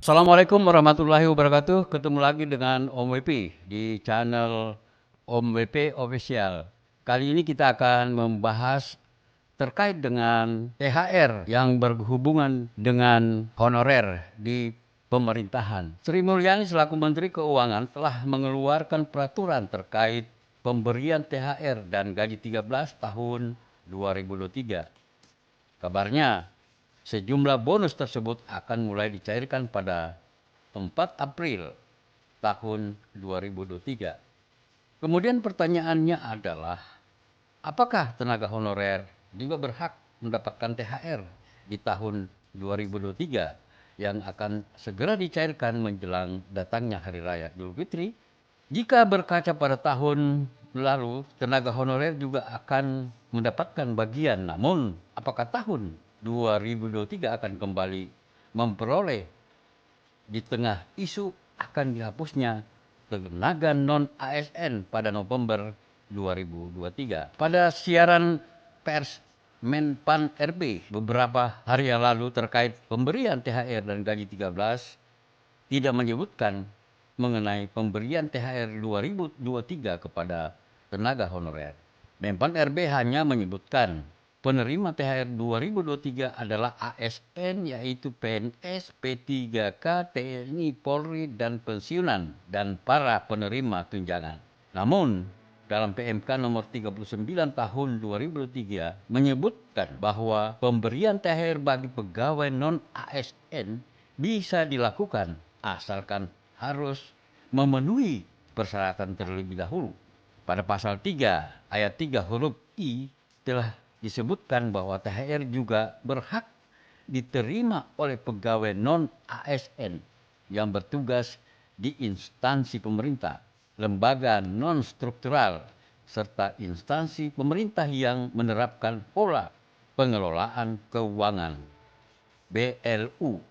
Assalamualaikum warahmatullahi wabarakatuh. Ketemu lagi dengan Om WP di channel Om WP Official. Kali ini kita akan membahas terkait dengan THR yang berhubungan dengan honorer di pemerintahan. Sri Mulyani selaku Menteri Keuangan telah mengeluarkan peraturan terkait pemberian THR dan gaji 13 tahun 2023. Kabarnya sejumlah bonus tersebut akan mulai dicairkan pada 4 April tahun 2023. Kemudian pertanyaannya adalah, apakah tenaga honorer juga berhak mendapatkan THR di tahun 2023 yang akan segera dicairkan menjelang datangnya Hari Raya Idul Fitri? Jika berkaca pada tahun lalu, tenaga honorer juga akan mendapatkan bagian. Namun, apakah tahun 2023 akan kembali memperoleh di tengah isu akan dihapusnya tenaga non-ASN pada November 2023? Pada siaran pers Menpan RB beberapa hari yang lalu terkait pemberian THR dan gaji 13 tidak menyebutkan mengenai pemberian THR 2023 kepada tenaga honorer. Menpan RB hanya menyebutkan penerima THR 2023 adalah ASN, yaitu PNS, P3K, TNI, Polri, dan pensiunan, dan para penerima tunjangan. Namun, dalam PMK nomor 39 tahun 2003 menyebutkan bahwa pemberian THR bagi pegawai non-ASN bisa dilakukan asalkan harus memenuhi persyaratan terlebih dahulu. Pada pasal 3 ayat 3 huruf I telah disebutkan bahwa THR juga berhak diterima oleh pegawai non-ASN yang bertugas di instansi pemerintah, lembaga non-struktural, serta instansi pemerintah yang menerapkan pola pengelolaan keuangan (BLU).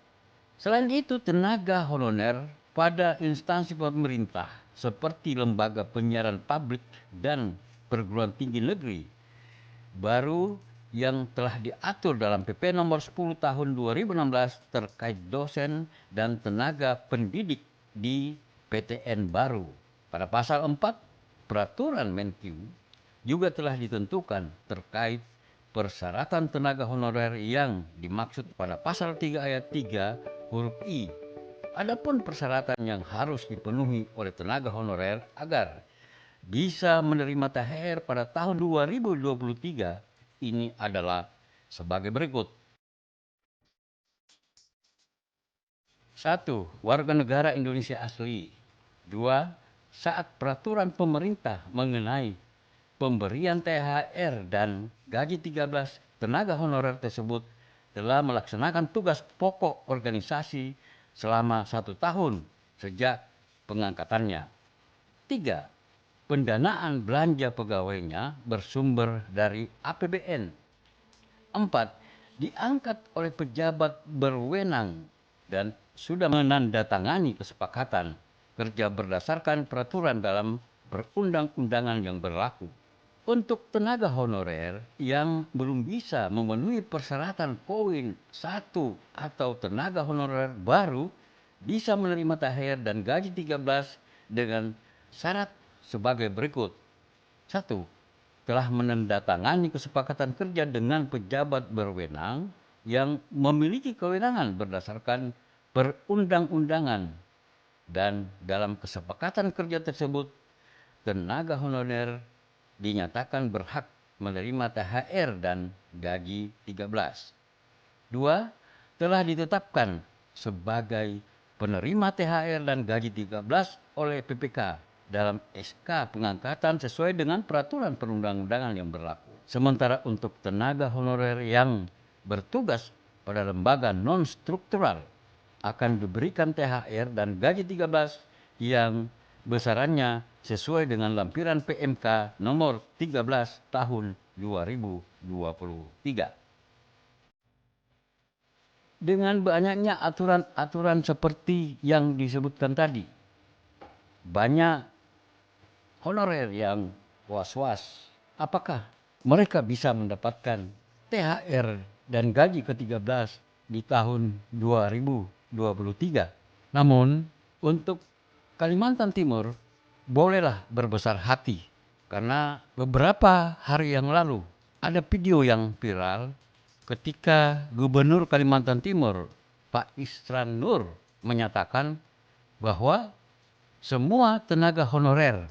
Selain itu, tenaga honorer pada instansi pemerintah seperti lembaga penyiaran publik dan perguruan tinggi negeri baru yang telah diatur dalam PP nomor 10 tahun 2016 terkait dosen dan tenaga pendidik di PTN baru. Pada pasal 4 peraturan Menkyu juga telah ditentukan terkait persyaratan tenaga honorer yang dimaksud pada pasal 3 ayat 3 huruf I. Adapun persyaratan yang harus dipenuhi oleh tenaga honorer agar bisa menerima THR pada tahun 2023 ini adalah sebagai berikut. 1. Warga negara Indonesia asli. 2. Saat peraturan pemerintah mengenai pemberian THR dan gaji 13 tenaga honorer tersebut telah melaksanakan tugas pokok organisasi selama 1 tahun sejak pengangkatannya. 3. Pendanaan belanja pegawainya bersumber dari APBN. 4. Diangkat oleh pejabat berwenang dan sudah menandatangani kesepakatan kerja berdasarkan peraturan dalam perundang-undangan yang berlaku. Untuk tenaga honorer yang belum bisa memenuhi persyaratan poin 1 atau tenaga honorer baru bisa menerima THR dan gaji 13 dengan syarat sebagai berikut. 1. Telah menandatangani kesepakatan kerja dengan pejabat berwenang yang memiliki kewenangan berdasarkan perundang-undangan, dan dalam kesepakatan kerja tersebut tenaga honorer dinyatakan berhak menerima THR dan gaji 13. 2. Telah ditetapkan sebagai penerima THR dan gaji 13 oleh PPK dalam SK pengangkatan sesuai dengan peraturan perundang-undangan yang berlaku. Sementara untuk tenaga honorer yang bertugas pada lembaga non-struktural akan diberikan THR dan gaji 13 yang besarannya sesuai dengan lampiran PMK nomor 13 tahun 2023. Dengan banyaknya aturan-aturan seperti yang disebutkan tadi, banyak honorer yang was-was apakah mereka bisa mendapatkan THR dan gaji ke-13 di tahun 2023. Namun untuk Kalimantan Timur bolehlah berbesar hati karena beberapa hari yang lalu ada video yang viral ketika Gubernur Kalimantan Timur Pak Isran Nur menyatakan bahwa semua tenaga honorer,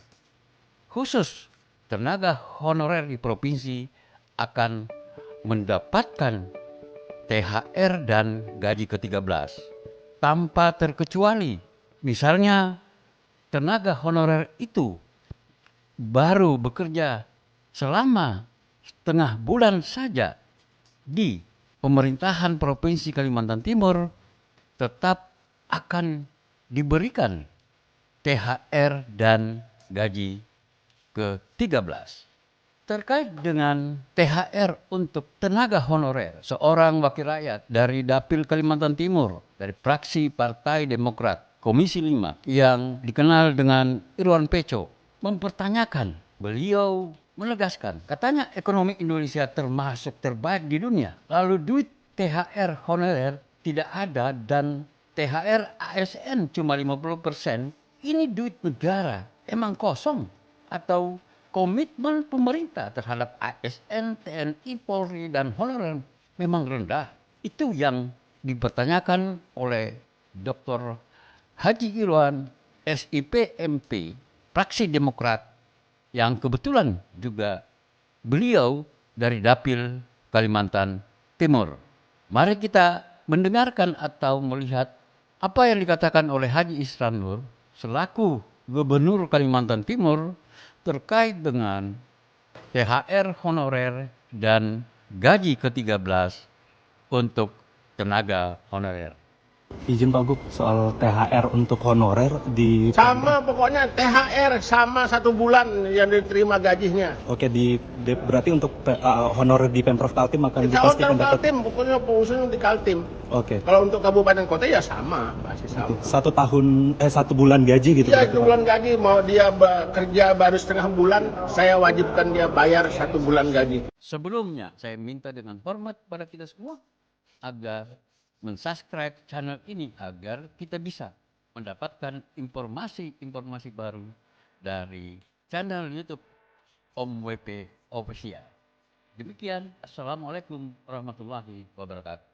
khusus tenaga honorer di provinsi, akan mendapatkan THR dan gaji ke-13 tanpa terkecuali. Misalnya tenaga honorer itu baru bekerja selama setengah bulan saja di pemerintahan Provinsi Kalimantan Timur, tetap akan diberikan THR dan gaji ke-13. Terkait dengan THR untuk tenaga honorer, seorang wakil rakyat dari Dapil Kalimantan Timur, dari fraksi Partai Demokrat, Komisi 5, yang dikenal dengan Irwan Peco, mempertanyakan. Beliau menegaskan, katanya ekonomi Indonesia termasuk terbaik di dunia. Lalu duit THR honorer tidak ada dan THR ASN cuma 50%. Ini duit negara, emang kosong? Atau komitmen pemerintah terhadap ASN, TNI, Polri, dan honorer memang rendah? Itu yang dipertanyakan oleh Dr. Haji Irwan, SIP MP, fraksi Demokrat, yang kebetulan juga beliau dari Dapil Kalimantan Timur. Mari kita mendengarkan atau melihat apa yang dikatakan oleh Haji Isran Nur selaku Gubernur Kalimantan Timur terkait dengan THR honorer dan gaji ke-13 untuk tenaga honorer. Izin Pak Gub, soal THR untuk honorer di Sama pokoknya THR sama 1 bulan yang diterima gajinya. Oke, berarti untuk honorer di Pemprov Kaltim akan dipastikan Kalau dapat. Kaltim, pokoknya pengusulnya di Kaltim. Oke. Kalau untuk kabupaten kota ya sama, masih sama. 1 bulan gaji gitu. Iya, berarti, 1 bulan gaji. Mau dia kerja baru setengah bulan, saya wajibkan dia bayar 1 bulan gaji. Sebelumnya saya minta dengan hormat pada kita semua agar mensubscribe channel ini agar kita bisa mendapatkan informasi-informasi baru dari channel YouTube Om WP Official. Demikian, Assalamualaikum warahmatullahi wabarakatuh.